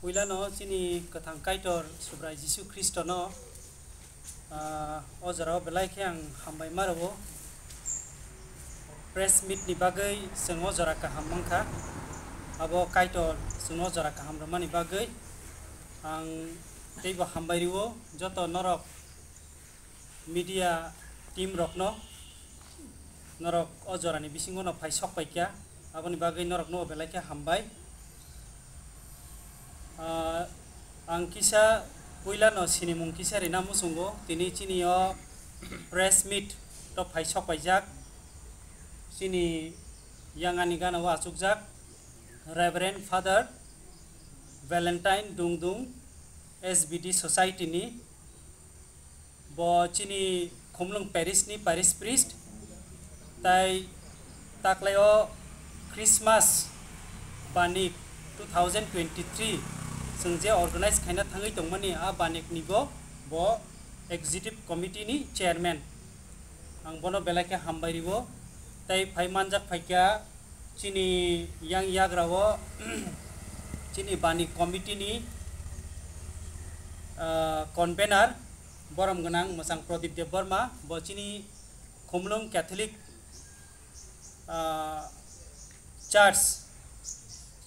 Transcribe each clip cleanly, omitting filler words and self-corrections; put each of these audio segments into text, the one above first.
Puila no sini kathang kaitor subrai Jisu Kristo no ojara belai kyang hambai marabo press meet ni bagai seng ojara ka hammangkha abo kaitor seng ojara ka hamramani bagai ang teibo hambai riwo joto norok media team rok no norok ojara ni bisingo no phai sokpai kya aboni bagai norok no belai kya hambai ang kisa puila no sinimung kisa rina musungo tini chini o press meet to phai sokpai jak sini yang ani gana wa sukjak Reverend Father Valentine Dungdung SBD Society ni bo chini khumlung Paris ni Paris priest tai taklayo Christmas Banik 2023 sengje organize khaina thangai tongmani a Banik nibo bo executive committee ni chairman ang bono belake hambairibo tai phai manjak phaikya chini yang yagrawo chini Banik committee ni convener boram ganang masang Pradip Dev Burma bo chini khumlung Catholic church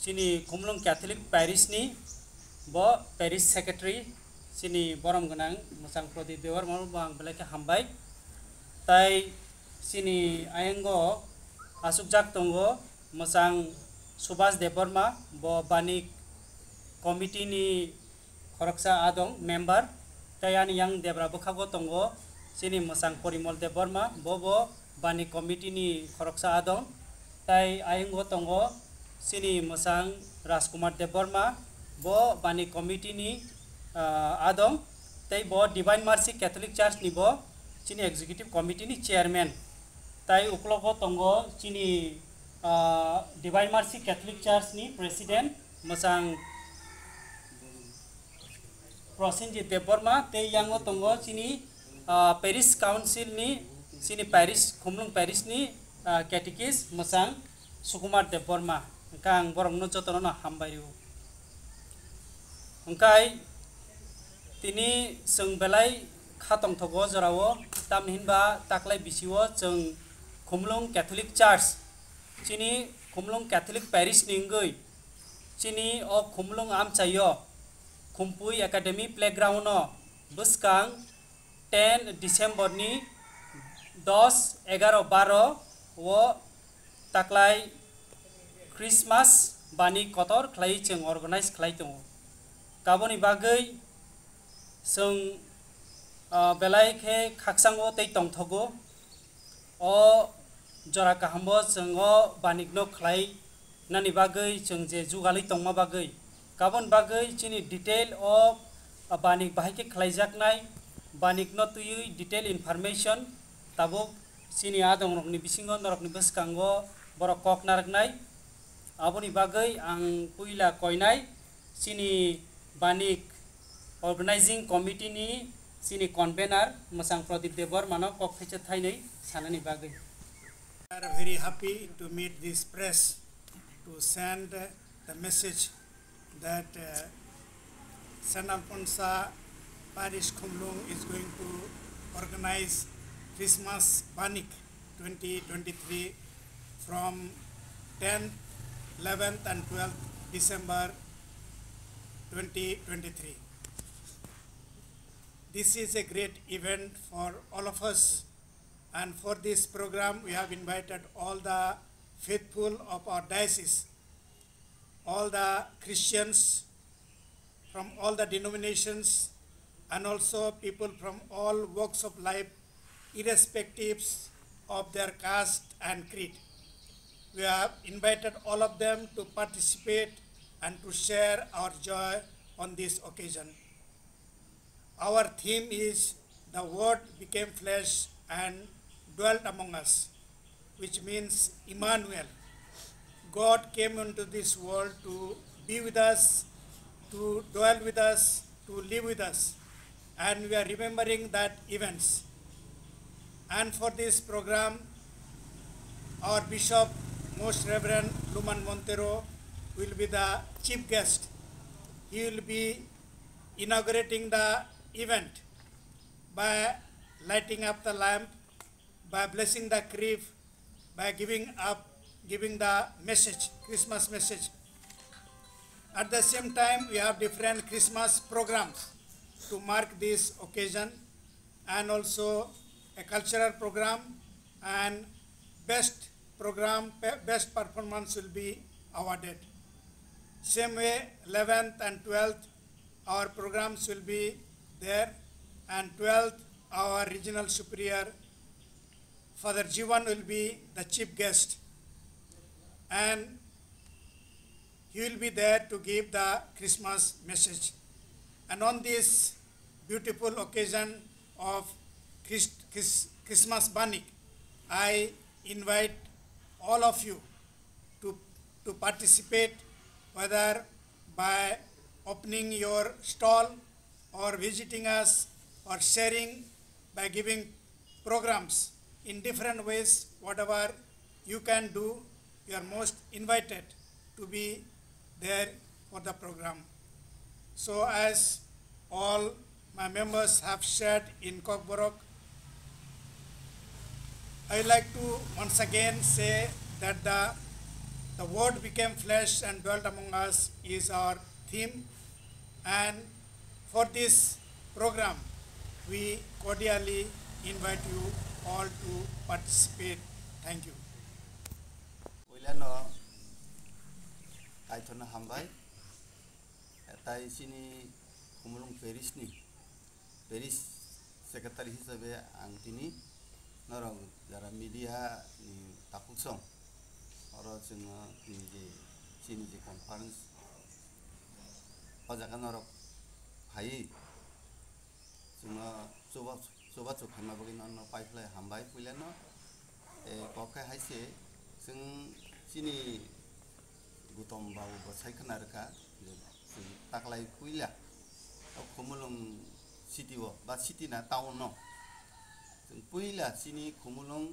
chini khumlung Catholic parish ni bo parish secretary sini boram ganang masang Pradip Dev Burma bang belake hambai tai sini ayengo asukjak tongo masang Subhas Dev Burma bo Banik committee ni khoroksa adong member tayani yang debra bokhago tongo sini masang Porimol Dev Burma bo Banik committee ni khoroksa adong tai ayengo tongo sini masang Rajkumar Dev Burma bo Banik committee ni adong tai bo Divine Mercy Catholic Church ni bo chini executive committee ni chairman tai uklogo tongo chini Divine Mercy Catholic Church ni president masang Prosenjit Dev Burma te yango tongo chini Parish Council ni sini Parish khumlung Parish ni catechist masang Sukumar Dev Burma kang borong no jotono na hambairu angkai tini seng belai khatong thogo jarawo tamhinba taklai bisiwo jeng khumlung Catholic Church chini khumlung Catholic Parish ningoi chini o khumlung amchayo Khumpui Academy playground no buskang 10 December ni 10 11 12 wo taklai Christmas Banik kotor khlai cheng organize khlai tongo kaboni bagai seng belai khe khaksango tei tongthogo o jora kahambo sengo Banik no khlai nani bagai cheng je jugali tongma bagai kabon bagai chini detail o Banik bahike khlaijaknai Banik no tui detail information tabo sini adong rokni bisingo norokni baskango borok kok naraknai aboni bagai ang puila koinai sini Banik organizing committee ni sini convener masang Pradip Dev Burma no kok phecha thainai sanani bagai. We are very happy to meet this press to send the message that Sanamponsa Parish Khumlung is going to organize Christmas Banik 2023 from 10th, 11th and 12th December 2023. This is a great event for all of us, and for this program we have invited all the faithful of our diocese, all the Christians from all the denominations, and also people from all walks of life, irrespective of their caste and creed. We have invited all of them to participate and to share our joy on this occasion. Our theme is the Word became flesh and dwelt among us, which means Emmanuel. God came into this world to be with us, to dwell with us, to live with us, and we are remembering that events. And for this program, our Bishop, Most Reverend Luman Montero, will be the chief guest. he will be inaugurating the event by lighting up the lamp, by blessing the crib, by giving the message, Christmas message. At the same time, we have different Christmas programs to mark this occasion, and also a cultural program, and best performance will be awarded. Same way, 11th and 12th, our programs will be there, and 12th, our regional superior, Father Jivan, will be the chief guest, and he will be there to give the Christmas message. And on this beautiful occasion of Christmas Banik, I invite all of you to participate, whether by opening your stall or visiting us or sharing by giving programs in different ways. Whatever you can do, you are most invited to be there for the program. So as all my members have shared in Kokborok, I would like to once again say that the word became flesh and dwelt among us is our theme, and for this program we cordially invite you all to participate. Thank you. Kaitona hambai, etai sini kumulung Paris secretary hisabe angtini, norong jara media ni takuksong, oro cuma sini conference, ojakan norok hai, cuma coba cuma bagi nono pipeline hambai puileno, kokai hai se, sini gutom bau bosai kenarka, taklai puila, kumulung city wo, ba city na town no, puila sini kumulung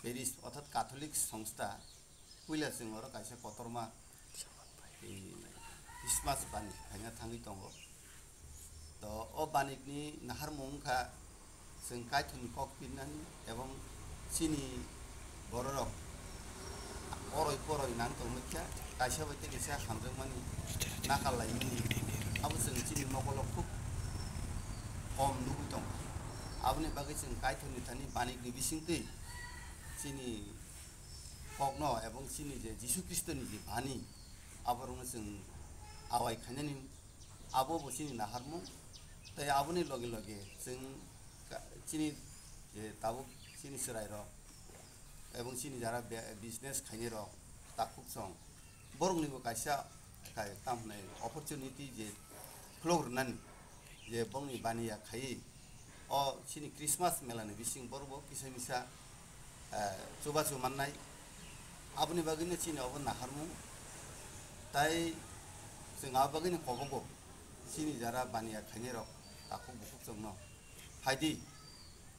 Paris, otot Catholic songsta, puila sing orang kaisa kotorma, Christmas Banik, hanya Thangwi Tongo, to o Banik ni nahar mungka, sing kaitun kokpinan, ebong sini borok. Oroi nang tong mekia kaisa bete kisa hamjang mani nakal lai ni abu sing chini mokolok khub om nugu tong abune bagai sing kaithoni thani Banik ni bisingtei chini kokno ebong chini je Jisu Kristo ni je bani aborong sing awai khanani abo bo chini naharmu tai abune loge sing chini je tabu chini serai ro এবং sini jara business khaini rok takuk song borong ni bo kaisa kai tamnai opportunity je flogrunan je bongni baniya khai o sini Christmas mela ni bising borbo kisa misa coba mannai abuni bagini sini obon naharmu tai sing abagini kobogo sini jara baniya khaini rok takuk bukuk song no faidi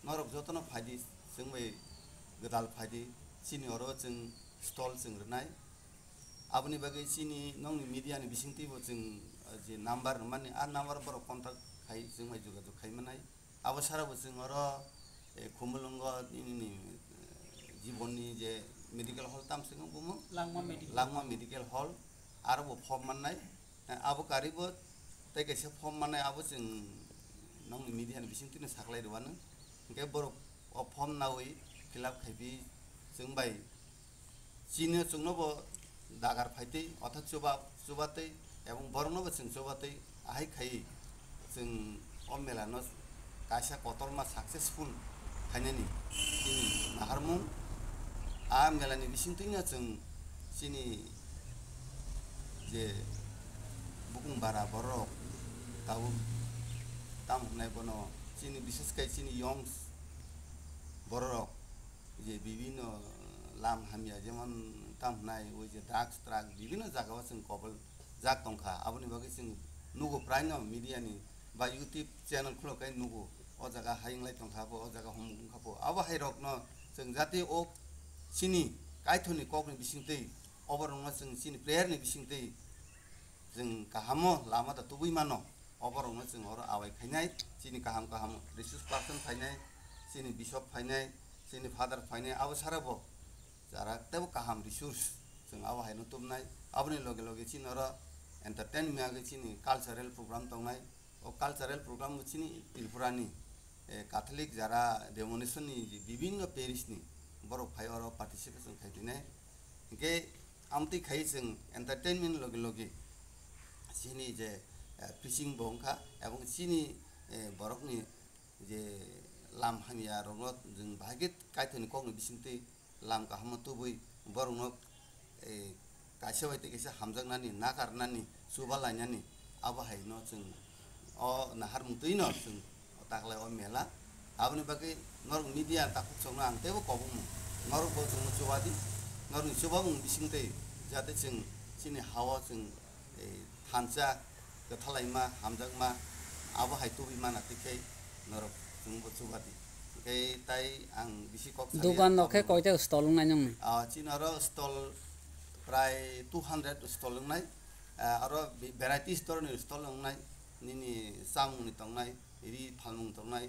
norok jotono faidi singbai gedal padi sini oro jeng stall jeng renai abuni bagai sini nong ni media ni bisingti bo jeng je number mani a number boro contact khai jeng mai juga khai manai abo sara bo jeng oro kumulungo ini jiboni je medical hall tam sing bumo langma medical hall aro bo form manai abo karibo tai kaisa form manai abo jeng nong ni media ni bisingti ni saklai rwano ke boro o form nawi kilap khaibi jengbai chini chungnobo dagar phaitei otha chubatei ebong bornobo jeng chubatei ahai khai jeng ommelano kaisa kotorma successful khainani chini naharmung a melani bisingteinya jeng chini je bukung bara borok tabu tamnai bono chini bises kai chini young borok je bibino lam hamia jemon tamnai oi je drugs bibino jagao sing kobol jak tongkha aboni bagi sing nugo praino media ni ba YouTube channel khulo kai nugo o jaga hainglai tongkha bo o jaga homung khapo abo hairok no sing jati o sini kaithoni kokni bisingtei oborong sing sini prayer ni bisingtei जों गाहामो लामादा तुबुइ मानो अबरंनो जों अर आवाय खायनाय सिनि गाहाम गाहाम resource person फायनाय सिनि bishop फायनाय सिनि father फायनाय आबो साराबो Zara तेबो गाहाम रिसोर्च जों आवा हायनो तुमनाय आबनि लगे लगे चिनर एंटरटेनमेंट आगे चिनि कल्चरल प्रोग्राम तंनाय ओ कल्चरल प्रोग्राम चिनि त्रिपुरानि कैथोलिक जारा डेमोनेशन नि विभिन्न पेरिस नि बरफ फाय और पार्टिसिपेशन खायदिनाय के आमति खाय जों एंटरटेनमेंट लगे लगे चिनि जे फिशिंग बंखा एवं चिनि बरफनि जे लाम हामिया रंग जों भागित कायथनि कगनि बिसिंते लाम गाहाम तुबुइ बरंनो कासे बायते केसे हामजागनानि नागारनानि सुबा लायनानि आबो हायनो जों अ नाहार मुतैनो जों ताकलाय अ मेला आबनि बागै नर मीडिया ताकुक संना आंतेबो कबुमु नर बो जों सुबादि नर सुबामु बिसिंते जाते जों चिनि हावा जों थानसा गथालायमा हामजागमा आबो हायतो बिमाना तिखै नर जों बो सुबादि के ताई आं बिसि कक दुकान नखे कयते स्टल नायनों चिनर स्टल प्राय 200 स्टल नाय आरो भेराइटी स्टोर नि स्टल नाय निनि सामुनि तंनाय रि फालमुं तंनाय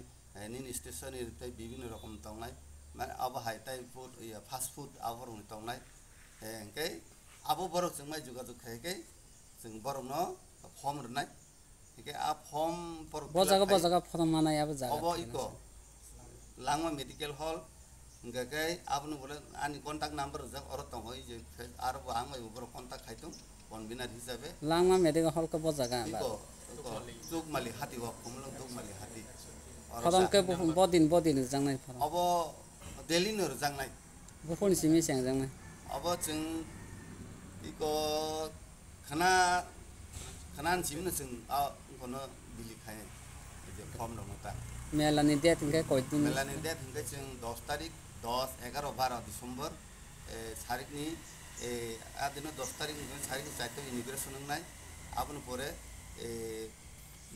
निनि स्टेशनारि तै विभिन्न रकम तंनाय माने आबो हाय ताई फुड या फास्ट फुड आबरनि तंनाय एंके आबो बरक जों माय जुगाजुग खायके जों बरनो फर्म रनाय एके आ फर्म पर बजागा फर्म मानाय आबो जागा अबो इको लांमा मेडिकल हॉल गगे आबनो बोले आनि कॉन्टैक्ट नंबर जा और तंगय जे आरो आं माय बर कॉन्टैक्ट खायतों कन्वीनर हिसाबै लांमा मेडिकल हॉल को बजागा इको जुगमाली हाति व कमलं जुगमाली हाति फरम के बदिन जांनाय फरम अब दिल्ली नर जांनाय बुफोन सिमी सें जांनाय अब जों इको खानान सिमनो जों आ कोनो दिल्ली खाय जे फर्म दंता मेलानि डेट इनके कयदिन मेलानि डेट इनके जों 10 तारिख 10 11 12 दिसंबर सारिखनि आ दिनो 10 तारिख नि सारिखनि चाइतो इमिग्रेशन नाय आबनो परे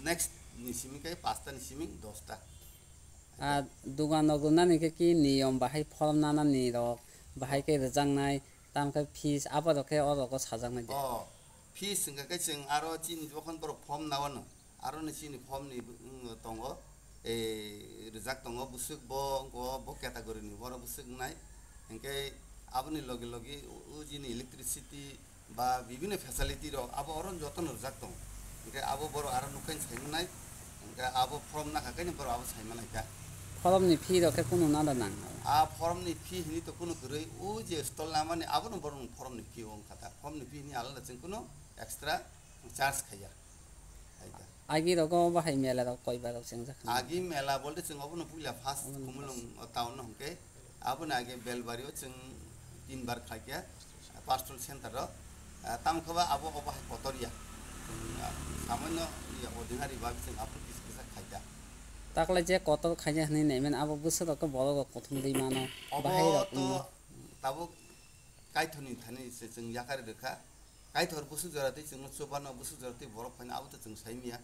नेक्स्ट निसिमिके 5 ता निसिमिक 10 ता आ दुकान गुनानि के की नियम बाहाय फर्म नाना नि र बाहाय के रजांनाय तामके फीस आबादके अरको साजांनाय दे फीस संगे जों आरो चिनि जखन बर फर्म नावानो आरो निसिनि फर्म नि तंगो रिजाक तंगो बुसुक बो कैटेगरी नि बर बुसुक नाय इनके आबनि लगे लगे उजिनि इलेक्ट्रिसिटी बा विभिन्न फैसिलिटी रो आबो अरन जतन रिजाक तंग इनके आबो बर आरो नुखाइन साइमनाय इनके आबो फर्म ना खाखायनि बर आबो साइमनाय का फर्म नि फी रखे कुनु नादा नां आ फर्म नि फी हिनि तो कुनु गरै उ जे स्टल नामानि आबो बर फर्म नि फी ओं खाता फर्म नि फी नि आलादा जों कुनु एक्स्ट्रा चार्ज खाया आइदा आगी रको बाहाय मेला र कय बार जों जा आगी मेला बोलते जों अबनो पुइला फास्ट कुमुलुं टाउन हमके आबनो आगे बेलबारियो जों 3 बार खाया पास्टल सेंटर रो तामखबा आबो बाहाय पतरिया सामान्य अर्डिनारि बाग जों आबो किसा खाया ताकले जे कत खाया हनै नैमेन आबो बोसोरको बरको कथम दै मानो बाहाय तो ताबो काइथनि थानि जों याकारे देखा काइथर बुसु जराते जों सोबानो बुसु जराते बरफ फाइन आबो तो जों साइमिया